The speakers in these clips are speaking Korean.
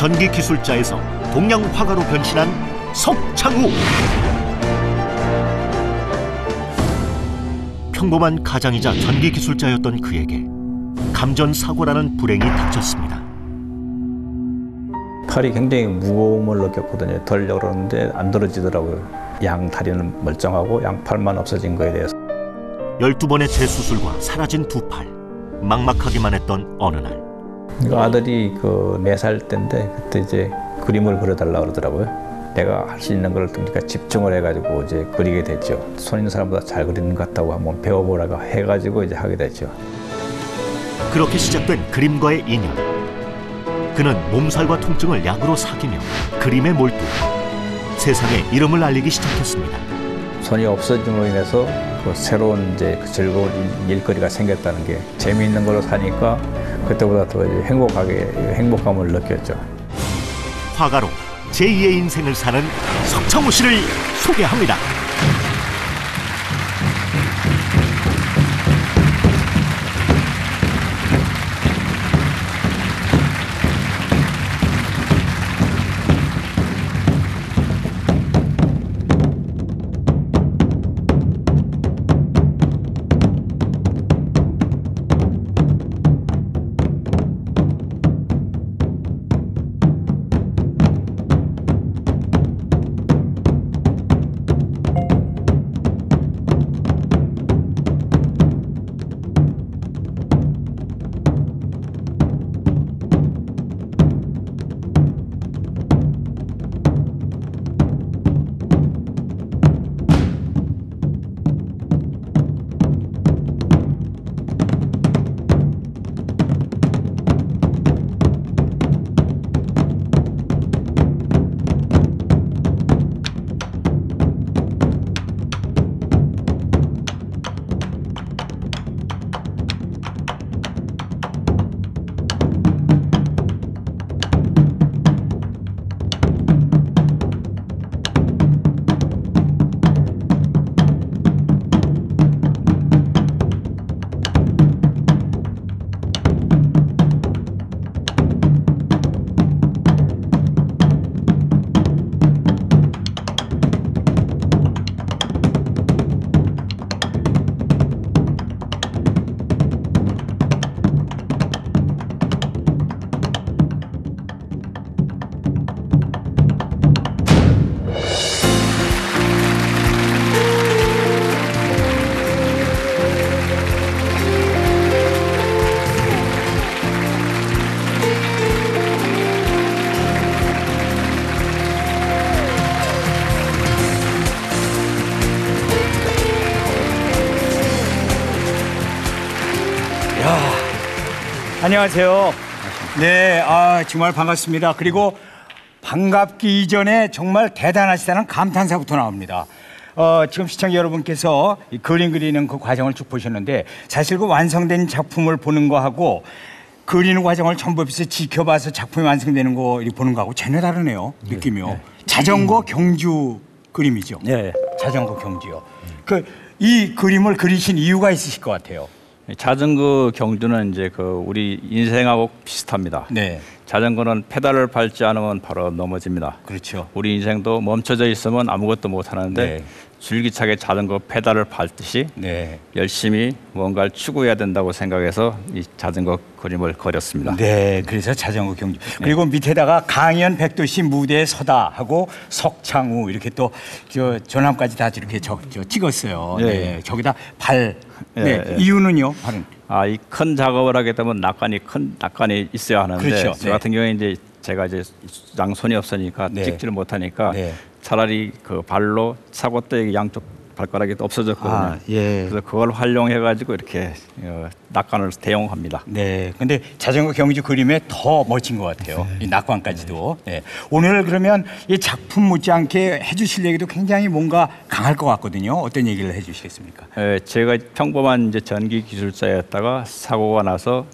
전기기술자에서 동양 화가로 변신한 석창우. 평범한 가장이자 전기기술자였던 그에게 감전사고라는 불행이 닥쳤습니다. 팔이 굉장히 무거움을 느꼈거든요. 덜려고 그러는데 안 들어지더라고요. 양 다리는 멀쩡하고 양팔만 없어진 거에 대해서 12번의 재수술과 사라진 두 팔. 막막하기만 했던 어느 날, 아들이 4살 때인데 그때 이제 그림을 그려달라고 그러더라고요. 내가 할 수 있는 걸 그러니까 집중을 해가지고 이제 그리게 됐죠. 손 있는 사람보다 잘 그리는 것 같다고 한번 배워보라고 해가지고 이제 하게 됐죠. 그렇게 시작된 그림과의 인연. 그는 몸살과 통증을 약으로 사귀며 그림에 몰두, 세상에 이름을 알리기 시작했습니다. 손이 없어짐으로 인해서 새로운 이제 즐거운 일거리가 생겼다는 게 재미있는 걸로 사니까 그때보다 더 행복감을 느꼈죠. 화가로 제2의 인생을 사는 석창우 씨를 소개합니다. 안녕하세요. 네, 정말 반갑습니다. 그리고 반갑기 이전에 정말 대단하시다는 감탄사부터 나옵니다. 지금 시청자 여러분께서 이 그림 그리는 그 과정을 쭉 보셨는데 사실 그 완성된 작품을 보는 거하고 그리는 과정을 전부 옆에서 지켜봐서 작품이 완성되는 거 보는 거하고 전혀 다르네요. 느낌이요. 네. 자전거 경주 그림이죠. 네. 자전거 경주요. 이 그림을 그리신 이유가 있으실 것 같아요. 자전거 경주는 이제 우리 인생하고 비슷합니다. 네. 자전거는 페달을 밟지 않으면 바로 넘어집니다. 그렇죠. 우리 인생도 멈춰져 있으면 아무것도 못 하는데 네. 줄기차게 자전거 페달을 밟듯이 네. 열심히 뭔가를 추구해야 된다고 생각해서 이 자전거 그림을 그렸습니다. 네, 그래서 자전거 경주. 그리고 밑에다가 강연 백도시 무대에 서다 하고 석창우 이렇게 또 전함까지 다 이렇게 찍었어요. 네. 네, 저기다 발. 네, 네, 이유는요? 발은. 이 큰 작업을 하게 되면 큰 낙관이 있어야 하는데 그렇죠. 저 같은 경우에 제가 양손이 없으니까 네. 찍지를 못하니까 네. 차라리 발로 차고대 양쪽 발가락이 없어졌거든요. 예. 그래서 그걸 활용해 가지고 이렇게 낙관을 대용합니다. 네, 근데 자전거 경주 그림에 더 멋진 것 같아요. 이 낙관까지도. 네. 오늘 그러면 이 작품 못지않게 해주실 얘기도 굉장히 뭔가 강할 것 같거든요. 어떤 얘기를 해주시겠습니까? 제가 평범한 전기 기술자였다가 사고가 나서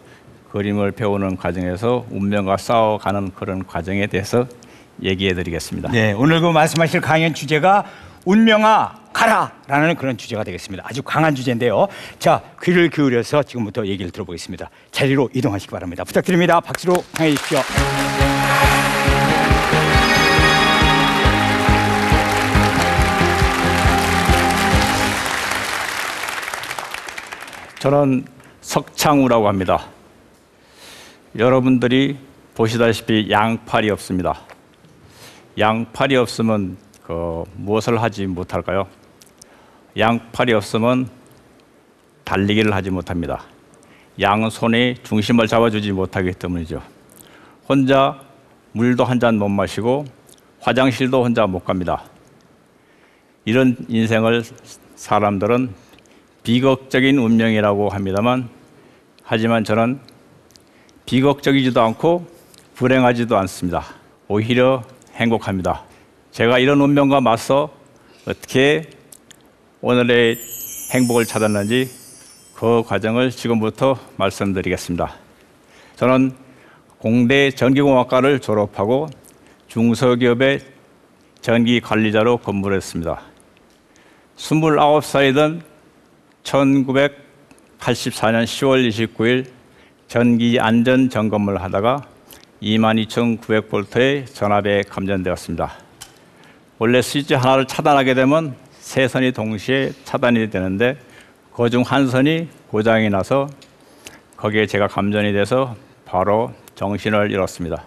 그림을 배우는 과정에서 운명과 싸워가는 그런 과정에 대해서 얘기해드리겠습니다. 네, 오늘 말씀하실 강연 주제가 운명아 가라! 라는 그런 주제가 되겠습니다. 아주 강한 주제인데요. 자, 귀를 기울여서 지금부터 얘기를 들어보겠습니다. 자리로 이동하시기 바랍니다. 부탁드립니다. 박수로 청해 주십시오. 저는 석창우라고 합니다. 여러분들이 보시다시피 양팔이 없습니다. 양팔이 없으면 무엇을 하지 못할까요? 양팔이 없으면 달리기를 하지 못합니다. 양손이 중심을 잡아주지 못하기 때문이죠. 혼자 물도 한 잔 못 마시고 화장실도 혼자 못 갑니다. 이런 인생을 사람들은 비극적인 운명이라고 합니다만, 하지만 저는 비극적이지도 않고 불행하지도 않습니다. 오히려 행복합니다. 제가 이런 운명과 맞서 어떻게 오늘의 행복을 찾았는지 그 과정을 지금부터 말씀드리겠습니다. 저는 공대 전기공학과를 졸업하고 중소기업의 전기관리자로 근무를 했습니다. 29살이던 1984년 10월 29일 전기 안전 점검을 하다가 22,900V의 전압에 감전되었습니다. 원래 스위치 하나를 차단하게 되면 세 선이 동시에 차단이 되는데 그중 한 선이 고장이 나서 거기에 제가 감전이 돼서 바로 정신을 잃었습니다.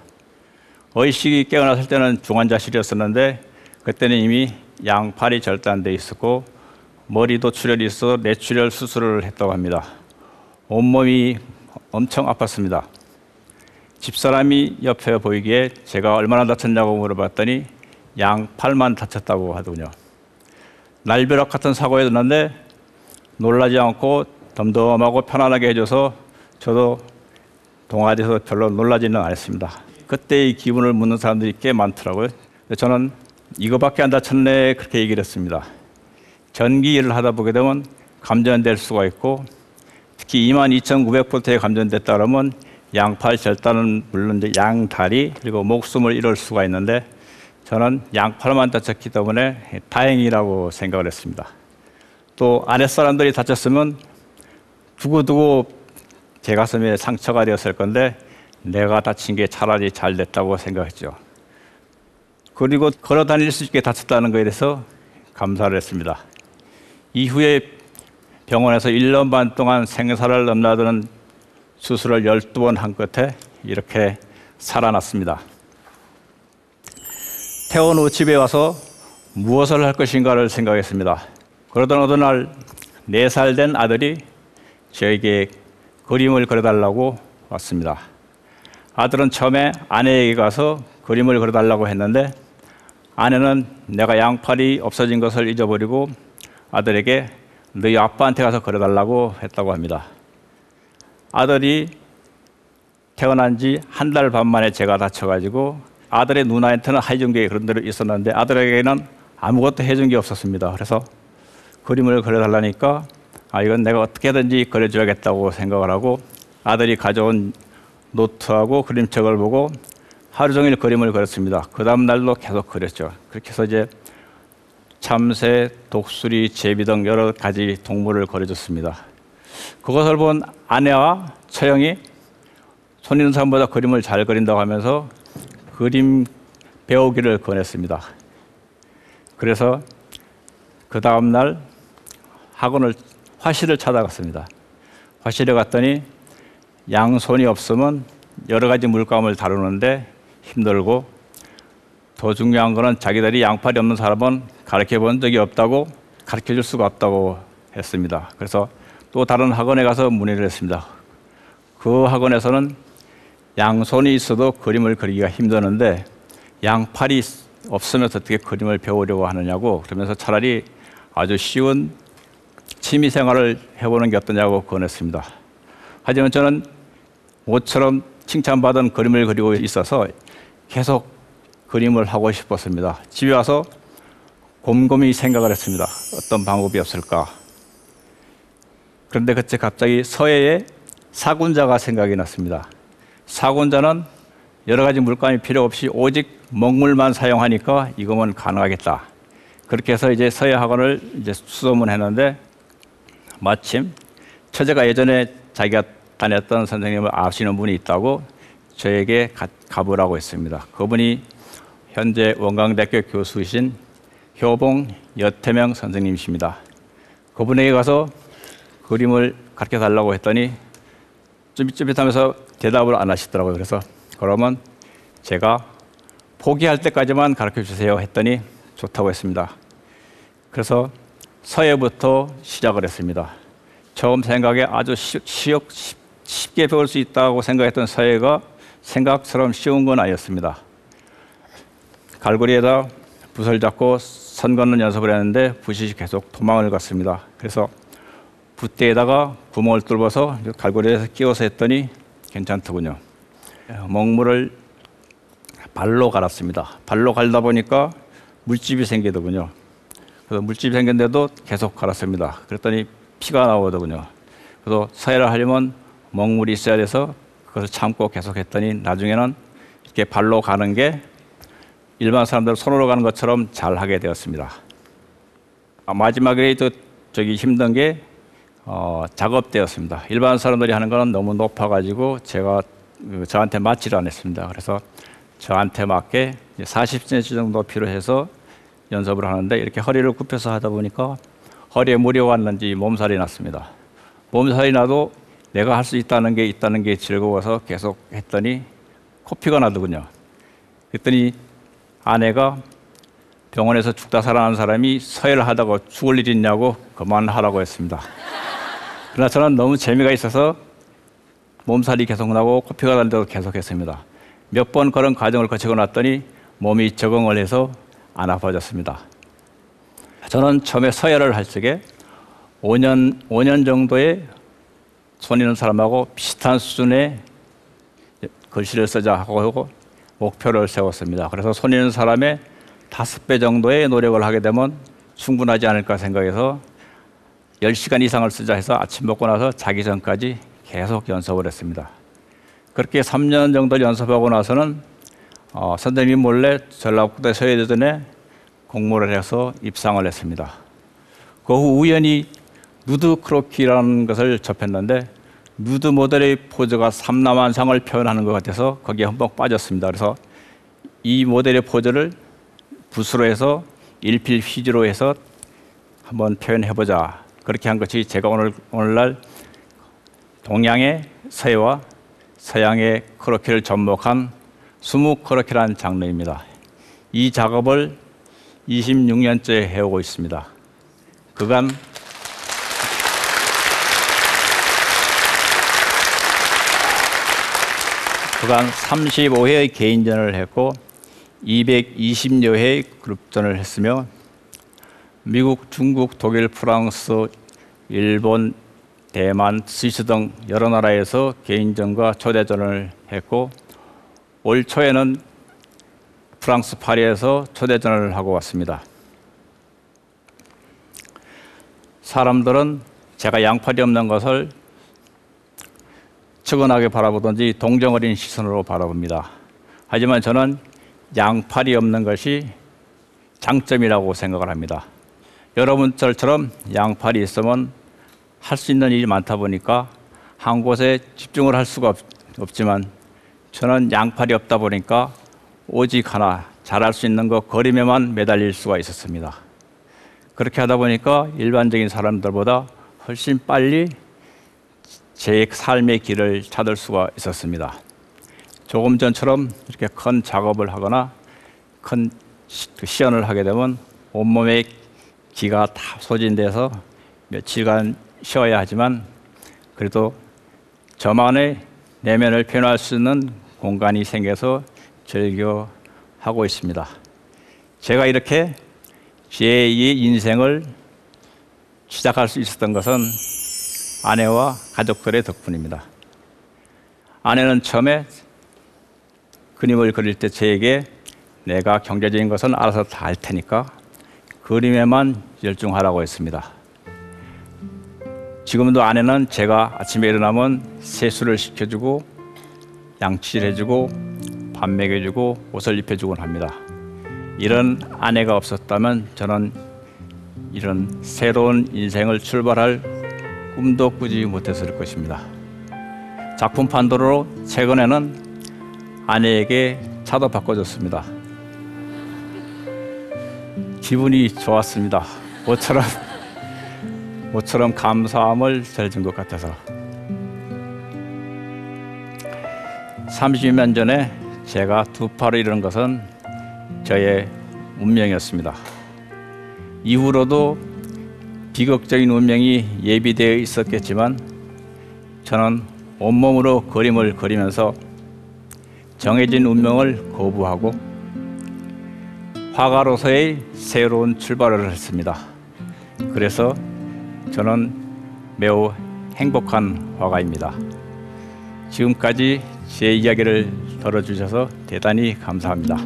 의식이 깨어났을 때는 중환자실이었었는데 그때는 이미 양팔이 절단돼 있었고 머리도 출혈이 있어 뇌출혈 수술을 했다고 합니다. 온몸이 엄청 아팠습니다. 집사람이 옆에 보이기에 제가 얼마나 다쳤냐고 물어봤더니 양팔만 다쳤다고 하더군요. 날벼락 같은 사고였는데 놀라지 않고 덤덤하고 편안하게 해줘서 저도 동아리에서 별로 놀라지는 않았습니다. 그때의 기분을 묻는 사람들이 꽤 많더라고요. 저는 이거밖에 안 다쳤네 그렇게 얘기를 했습니다. 전기 일을 하다 보게 되면 감전될 수가 있고 특히 22,900V에 감전됐다 그러면 양팔 절단은 물론 이제 양다리 그리고 목숨을 잃을 수가 있는데 저는 양팔만 다쳤기 때문에 다행이라고 생각을 했습니다. 또 아랫사람들이 다쳤으면 두고두고 제 가슴에 상처가 되었을 건데 내가 다친 게 차라리 잘 됐다고 생각했죠. 그리고 걸어 다닐 수 있게 다쳤다는 것에 대해서 감사를 했습니다. 이후에 병원에서 1년 반 동안 생사를 넘나드는 수술을 12번 한 끝에 이렇게 살아났습니다. 퇴원 후 집에 와서 무엇을 할 것인가를 생각했습니다. 그러던 어느 날 4살 된 아들이 저에게 그림을 그려달라고 왔습니다. 아들은 처음에 아내에게 가서 그림을 그려달라고 했는데 아내는 내가 양팔이 없어진 것을 잊어버리고 아들에게 너희 아빠한테 가서 그려달라고 했다고 합니다. 아들이 태어난 지 1달 반 만에 제가 다쳐가지고 아들의 누나한테는 해준 게 그런 대로 있었는데 아들에게는 아무것도 해준 게 없었습니다. 그래서 그림을 그려달라니까 이건 내가 어떻게든지 그려줘야겠다고 생각을 하고 아들이 가져온 노트하고 그림책을 보고 하루 종일 그림을 그렸습니다. 그 다음 날도 계속 그렸죠. 그렇게 해서 이제 참새, 독수리, 제비 등 여러 가지 동물을 그려줬습니다. 그것을 본 아내와 처형이 손 있는 사람보다 그림을 잘 그린다고 하면서 그림 배우기를 권했습니다. 그래서 그 다음 날 화실을 찾아갔습니다. 화실에 갔더니 양손이 없으면 여러 가지 물감을 다루는데 힘들고 더 중요한 거는 자기들이 양팔이 없는 사람은 가르쳐 본 적이 없다고 가르쳐 줄 수가 없다고 했습니다. 그래서 또 다른 학원에 가서 문의를 했습니다. 그 학원에서는 양손이 있어도 그림을 그리기가 힘드는데 양팔이 없으면서 어떻게 그림을 배우려고 하느냐고 그러면서 차라리 아주 쉬운 취미생활을 해보는 게 어떠냐고 권했습니다. 하지만 저는 모처럼 칭찬받은 그림을 그리고 있어서 계속 그림을 하고 싶었습니다. 집에 와서 곰곰이 생각을 했습니다. 어떤 방법이 없을까? 그런데 그때 갑자기 서예의 사군자가 생각이 났습니다. 사군자는 여러 가지 물감이 필요 없이 오직 먹물만 사용하니까 이거면 가능하겠다. 그렇게 해서 이제 서예 학원을 이제 수소문했는데 마침 처제가 예전에 자기가 다녔던 선생님을 아시는 분이 있다고 저에게 가보라고 했습니다. 그분이 현재 원광대학교 교수이신 효봉 여태명 선생님이십니다. 그분에게 가서 그림을 가르쳐 달라고 했더니 쭈삣쭈삣하면서 대답을 안 하시더라고요. 그래서 그러면 제가 포기할 때까지만 가르쳐 주세요 했더니 좋다고 했습니다. 그래서 서예부터 시작을 했습니다. 처음 생각에 아주 쉽게 배울 수 있다고 생각했던 서예가 생각처럼 쉬운 건 아니었습니다. 갈고리에다 붓을 잡고 선 걷는 연습을 했는데 붓이 계속 도망을 갔습니다. 그래서 붓대에다가 구멍을 뚫어서 갈고리에서 끼워서 했더니 괜찮더군요. 먹물을 발로 갈았습니다. 발로 갈다 보니까 물집이 생기더군요. 그래서 물집이 생겼는데도 계속 갈았습니다. 그랬더니 피가 나오더군요. 그래서 서예를 하려면 먹물이 있어야 돼서 그것을 참고 계속 했더니 나중에는 이렇게 발로 가는 게 일반 사람들 손으로 가는 것처럼 잘 하게 되었습니다. 마지막에 힘든 게 작업대였습니다. 일반 사람들이 하는 거는 너무 높아가지고 저한테 맞지를 않았습니다. 그래서 저한테 맞게 40cm 정도 필요해서 연습을 하는데 이렇게 허리를 굽혀서 하다 보니까 허리에 무리가 왔는지 몸살이 났습니다. 몸살이 나도 내가 할 수 있다는 게 즐거워서 계속 했더니 코피가 나더군요. 그랬더니 아내가 병원에서 죽다 살아난 사람이 서예를 하다가 죽을 일 있냐고 그만하라고 했습니다. 그러나 저는 너무 재미가 있어서 몸살이 계속 나고 코피가 나는데도 계속 했습니다. 몇 번 그런 과정을 거치고 났더니 몸이 적응을 해서 안 아파졌습니다. 저는 처음에 서예를 할 적에 5년 정도의 손 있는 사람하고 비슷한 수준의 글씨를 쓰자 하고 목표를 세웠습니다. 그래서 손 있는 사람의 5배 정도의 노력을 하게 되면 충분하지 않을까 생각해서 10시간 이상을 쓰자 해서 아침 먹고 나서 자기 전까지 계속 연습을 했습니다. 그렇게 3년 정도 연습하고 나서는 선생님 몰래 전라북도 서예대전에 공모를 해서 입상을 했습니다. 그 후 우연히 누드 크로키라는 것을 접했는데 누드 모델의 포즈가 삼라만상을 표현하는 것 같아서 거기에 흠뻑 빠졌습니다. 그래서 이 모델의 포즈를 붓으로 해서 일필 휘지로 해서 한번 표현해보자. 그렇게 한 것이 제가 오늘날 동양의 서예와 서양의 크로키를 접목한 수묵 크로키라는 장르입니다. 이 작업을 26년째 해오고 있습니다. 그간 35회의 개인전을 했고 220여 회의 그룹전을 했으며 미국, 중국, 독일, 프랑스, 일본, 대만, 스위스 등 여러 나라에서 개인전과 초대전을 했고 올 초에는 프랑스 파리에서 초대전을 하고 왔습니다. 사람들은 제가 양팔이 없는 것을 측은하게 바라보든지 동정 어린 시선으로 바라봅니다. 하지만 저는 양팔이 없는 것이 장점이라고 생각을 합니다. 여러분들처럼 양팔이 있으면 할 수 있는 일이 많다 보니까 한 곳에 집중을 할 수가 없지만 저는 양팔이 없다 보니까 오직 하나 잘할 수 있는 거 그림에만 매달릴 수가 있었습니다. 그렇게 하다 보니까 일반적인 사람들보다 훨씬 빨리 제 삶의 길을 찾을 수가 있었습니다. 조금 전처럼 이렇게 큰 작업을 하거나 큰 시연을 하게 되면 온몸에 기가 다 소진돼서 며칠간 쉬어야 하지만 그래도 저만의 내면을 표현할 수 있는 공간이 생겨서 즐겨하고 있습니다. 제가 이렇게 제2의 인생을 시작할 수 있었던 것은 아내와 가족들의 덕분입니다. 아내는 처음에 그림을 그릴 때 저에게 내가 경제적인 것은 알아서 다 할 테니까 그림에만 열중하라고 했습니다. 지금도 아내는 제가 아침에 일어나면 세수를 시켜주고 양치를 해주고 밥 먹여주고 옷을 입혀주곤 합니다. 이런 아내가 없었다면 저는 이런 새로운 인생을 출발할 꿈도 꾸지 못했을 것입니다. 작품 판도로 최근에는 아내에게 차도 바꿔줬습니다. 기분이 좋았습니다. 모처럼 모처럼 감사함을 전해준 것 같아서 30년 전에 제가 두 팔을 잃은 것은 저의 운명이었습니다. 이후로도 비극적인 운명이 예비되어 있었겠지만 저는 온몸으로 그림을 그리면서 정해진 운명을 거부하고 화가로서의 새로운 출발을 했습니다. 그래서 저는 매우 행복한 화가입니다. 지금까지 제 이야기를 들어주셔서 대단히 감사합니다.